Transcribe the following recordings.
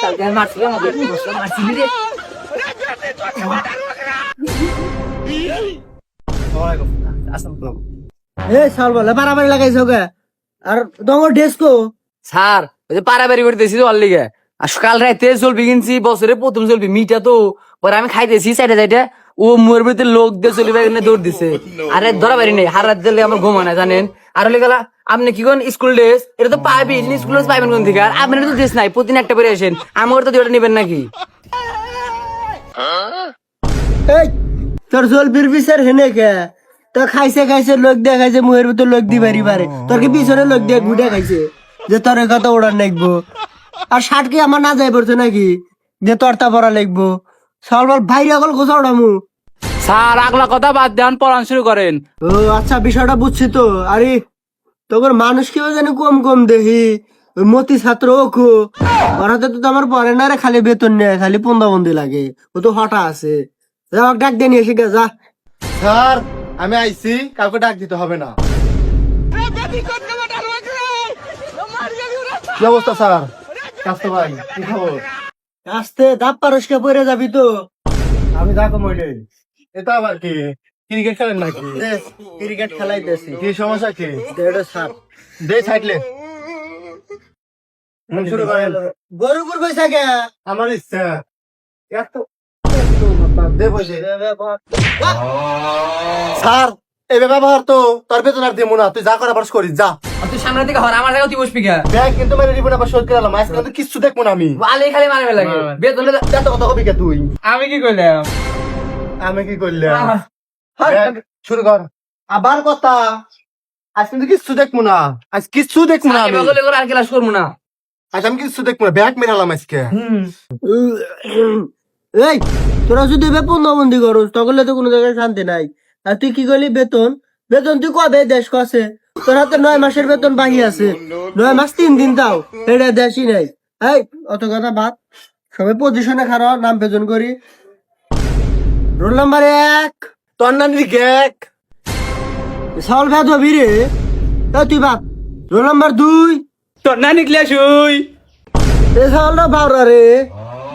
কালকে আমি মারছিলাম আমাকে বসলাম মারছিলি রে এ সাল বলে বাড়াবাড়ি লাগাইছ গে আর তোমার ডেস্কো স্যার ওই যে পারাবাড়ি করতেছি তো অল্লিগে আর সকাল রাতে চলবি কিনছি বছরে প্রথম চলবি মিটা তো পরে আমি খাইতেছি সাইডে সাইডে ও মোর ভিতরে লোক দিয়ে চলবে এখানে দৌড় দিছে আরে ধরা পারি নাই হার রাত দিলে আমার ঘুমা না জানেন আর হলে গেলা আপনি কি কোন স্কুল ড্রেস এটা তো পাবি স্কুল ড্রেস পাইবেন কোন থেকে আর আপনার তো ড্রেস নাই প্রতিদিন একটা করে আসেন আমার তো দুটো নেবেন নাকি এই তোর জলবির বিচার হেনে কে তো খাইছে খাইছে লোক দিয়ে খাইছে মুহের ভিতর লোক দি বাড়ি পারে তোর কি পিছনে লোক দিয়ে গুড়ে খাইছে যে তোর কথা ওড়ার নাকবো আর শার্ট কি আমার না যাই পড়ছে নাকি যে তোরটা পরা লাগবো সাল বল ভাই আগল কোথা ওড়ামু স্যার আগলা কথা বাদ দেন পড়ান শুরু করেন। ও আচ্ছা বিষয়টা বুঝছি তো আরে তোর মানুষ কেউ জানি কম কম দেখি ওই মতি ছাত্র ওখো ওরাতে তো আমার পরে না রে খালি বেতন নেয় খালি বন্দি লাগে ও তো হঠা আছে যা ওকে ডাক দিয়ে নিয়ে এসে গে, যা স্যার আমি আইছি কাউকে ডাক দিতে হবে না। কি অবস্থা স্যার? কাস্তে ভাই কি খবর? আস্তে দাপ পারসকে পরে যাবি তো আমি দেখো মইলে এটা আবার কি ক্রিকেট খেলেন নাকি? ক্রিকেট খেলাইতেছি কি সমস্যা কি? এটা সাপ দে সাইডলে শুরু করেন। গরু গুর পয়সা গে আমার ইচ্ছা এত দে বসে স্যার এই ব্যবহার তো তোর বেতন আর দেবো না, তুই যা করা পারস করিস যা। আর তুই সামনে থেকে হর আমার জায়গায় তুই বসবি কে ব্যাগ কিন্তু মেরে দিব না, আবার শোধ করে এলাম আজকে কিন্তু কিচ্ছু দেখবো না আমি। আলে খালি মারবে লাগে বেতন এত কথা কবি কে তুই? আমি কি করলাম? আমি কি করলাম? ব্যাগ শুরু কর। আবার কথা আজ কিন্তু কিচ্ছু দেখবো না, আজ কিচ্ছু দেখবো না আমি। আর ক্লাস করবো না আজ আমি কিচ্ছু দেখবো না, ব্যাগ মেরালাম আজকে। এই তোরা যদি বন্দি করস তখন তো কোনো জায়গায় শান্তি নাই আর তুই কি করলি বেতন বেতন তুই কবে দেশ কছে তোর হাতে 9 মাসের বেতন বাকি আছে 9 মাস 3 দিন দাও এটা দেশই নাই এই অত কথা বাদ সবাই পজিশনে খারাপ নাম বেতন করি রোল নাম্বার 1 তোর নানির গ্যাগ সাউল ভেদ হবি রে তুই বাদ রোল নাম্বার 2 তোর না নিকলে শুই এ সাউলটা বাউরা রে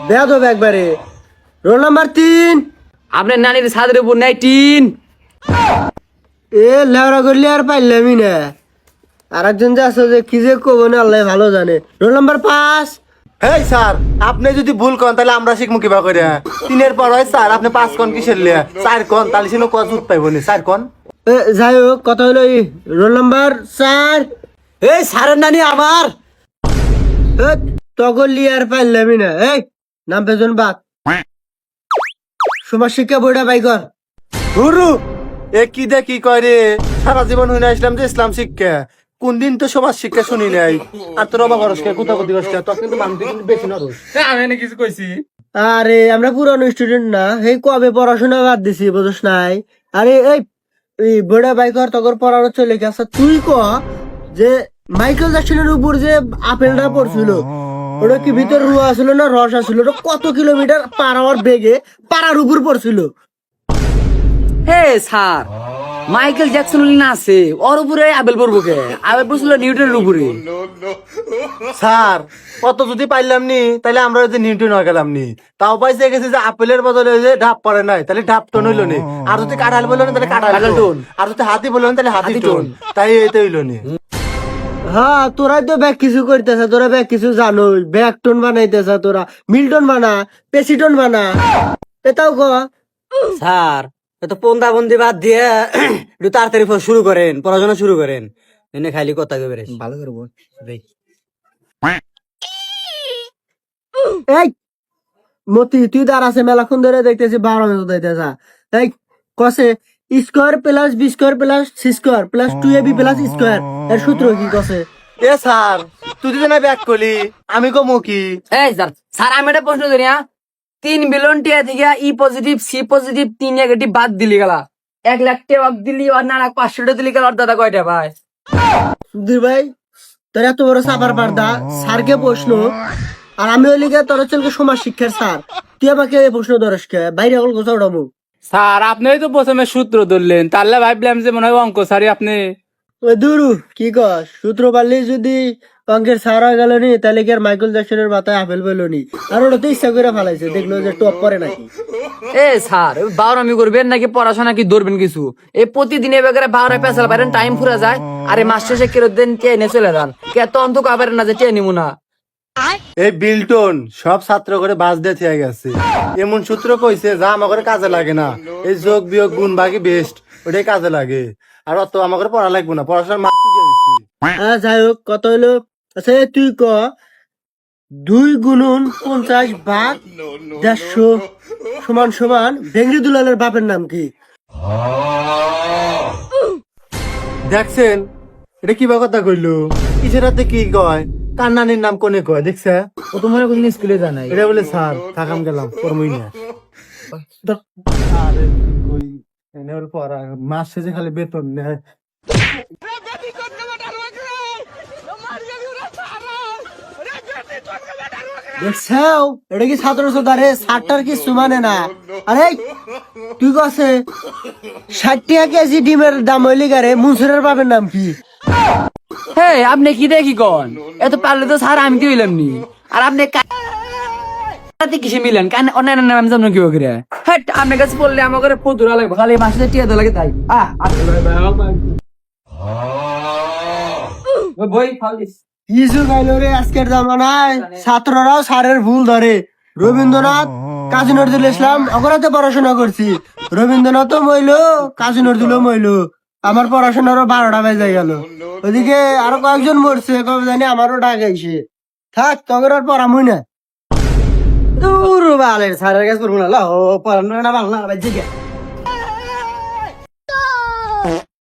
ভেদ হবে একবারে রোল নাম্বার 3 আপনার নানির ছাদের উপর নাই টিন এ লেওড়া করলে আর পাইলামই না আর একজন যে আছে যে কি যে কব না আল্লাহ ভালো জানে রোল নাম্বার 5 হেই স্যার আপনি যদি ভুল করেন তাহলে আমরা শিখবো কিবা করে? 3 পর হয় স্যার আপনি 5 কোন কিসের লিয়া 4 কোন তাহলে সিনো কত জুত পাইব নি 4 কোন? যাই হোক কথা হলো রোল নাম্বার 4 এই সারের নানি আমার তখন লিয়ে আর পাইলামই না এই নাম পেজন বাদ সমাজ শিক্ষা বইটা বাই কর গুরু এ কি দে কি করে সারা জীবন হইনা ইসলাম যে ইসলাম শিক্ষা কোন দিন তো সমাজ শিক্ষা শুনি নাই আর তোর অবাক করসকে কোথা কোথা করসকে তো কিন্তু মানুষ কিন্তু বেশি নরস। আমি এনে কিছু কইছি? আরে আমরা পুরানো স্টুডেন্ট না এই কবে পড়াশোনা বাদ দিছি বুঝছ নাই আরে এই বড়া বাইকার তখন পড়ানো চলে গেছে তুই ক যে মাইকেল জ্যাকসনের উপর যে আপেলটা পড়ছিল ওটা কি ভিতর রুয়া ছিল না রস আসছিল ওটা কত কিলোমিটার পার আওয়ার বেগে পাড়ার উপর পড়ছিল হে স্যার মাইকেল জ্যাকসন না আছে ওর উপরে আবেল পড়বো কে আবেল পড়ছিল নিউটনের উপরে স্যার কত যদি পাইলাম নি তাহলে আমরা যদি নিউটন হয়ে গেলাম নি তাও পাইছে গেছে যে আপেলের বদলে যে ঢাপ পড়ে নাই তাহলে ঢাপ টোন হইলো নি আর যদি কাঁঠাল বললো না তাহলে কাঁঠাল টোন আর যদি হাতি বললো না তাহলে হাতি টোন তাই এইটা হইলো নি। হ্যাঁ তোরাই তো ব্যাগ কিছু করতেছ তোরা ব্যাগ কিছু জানোই ব্যাগ টোন বানাইতেছ তোরা মিল্টন বানা পেসিটন বানা এটাও ক স্যার এত বন্দি বাদ দিয়ে একটু তাড়াতাড়ি শুরু করেন পড়াশোনা শুরু করেন এনে খালি কথা কবে ভালো করবো এই মতি তুই দাঁড় আছে মেলাক্ষণ ধরে দেখতেছি 12 মিনিট দিতেছা এই কসে square plus B square plus C square plus 2ab plus square এর সূত্র কি কসে এ স্যার তুই যদি না ব্যাক করলি আমি কমু কি? এই স্যার স্যার আমি একটা প্রশ্ন করি 3 বিলিয়ন টিয়া থেকে ই পজিটিভ সি পজিটিভ 3 নেগেটিভ বাদ দিলি গেলা 1 লাখ টাকা দিলি আর না 500 টাকা দিলি গেল আর দাদা কয়টা ভাই সুধীর ভাই তোর এত বড় সাপার পার্দা স্যারকে প্রশ্ন আর আমি ওই লিগে তোর চলকে সমাজ শিক্ষার স্যার তুই আমাকে এই প্রশ্ন ধরস কে বাইরে অকল কোথাও উঠাবো স্যার আপনি তো প্রথমে সূত্র ধরলেন তাহলে ভাবলাম যে মনে হয় অঙ্ক স্যারই আপনি ও দুরু কি কস সূত্র পারলি যদি অঙ্কের সারা গেল নি তাহলে কি আর মাইকেল জ্যাকসনের মাথায় আপেল পেলো নি আর ওটা তো ইচ্ছা করে ফেলাইছে দেখলো যে টপ করে নাকি এ স্যার বাউরামি করবেন নাকি পড়াশোনা কি ধরবেন কিছু এই প্রতিদিন এবার বাউরা পেছাল পারেন টাইম ফুরা যায় আরে মাস্টার সে কেরো দিন টেনে চলে যান কে তো অন্ত কাবেন না যে টেনে নিমু না এই বিলটন সব ছাত্র করে বাস দিয়ে থিয়া গেছে এমন সূত্র কইছে যা আমার কাজে লাগে না এই যোগ বিয়োগ গুণ ভাগই বেস্ট ওটাই কাজে লাগে আর অত আমার পড়া লাগবে না পড়াশোনার মার্ক দিয়ে দিচ্ছি হ্যাঁ যাই হোক কত হলো আচ্ছা এই তুই ক 2 × 50 / 150 ভেঙ্গি দুলালের বাপের নাম কি দেখছেন এটা কি বা কথা কইলো কিসের হাতে কি কয় কার নানির নাম কোনে কয় দেখছে ও তোমার কোন স্কুলে জানাই এটা বলে স্যার থাকাম গেলাম কর্মই না আরে কই এনে ওর পড়া মাস শেষে খালি বেতন নেয় দেখছাও এটা কি ছাত্র সুদারে 60টার কি সুমানে না আরে তুই কছে 60 টাকা কেজি ডিমের দাম হইলি গারে মুনসুরের বাপের নাম কি হে আপনি কি দেখি কোন এত পারলে তো স্যার আমি কি হইলাম নি আর আপনি কাতে কিসে মিলেন কান অন্যান্য নাম জানো কি করে হট আপনার কাছে বললে আমার করে পতুরা লাগবে খালি মাসে টিয়া দা লাগে তাই ওই বই ফালিস ইজু গাইলো রে আজকের জামানায় ছাত্ররাও স্যারের ভুল ধরে রবীন্দ্রনাথ কাজী নজরুল ইসলাম অগরাতে পড়াশোনা করছি রবীন্দ্রনাথও মইলো কাজী নজরুলও মইলো আমার পড়াশোনারও 12টা বেজে গেল ওদিকে আরো কয়েকজন মরছে কবে জানি আমারও ডাক আইছে থাক তখন আর পড়ামই না দূর বালের স্যারের কাছে পড়বো না ও পড়ানো না ভালো না ভাই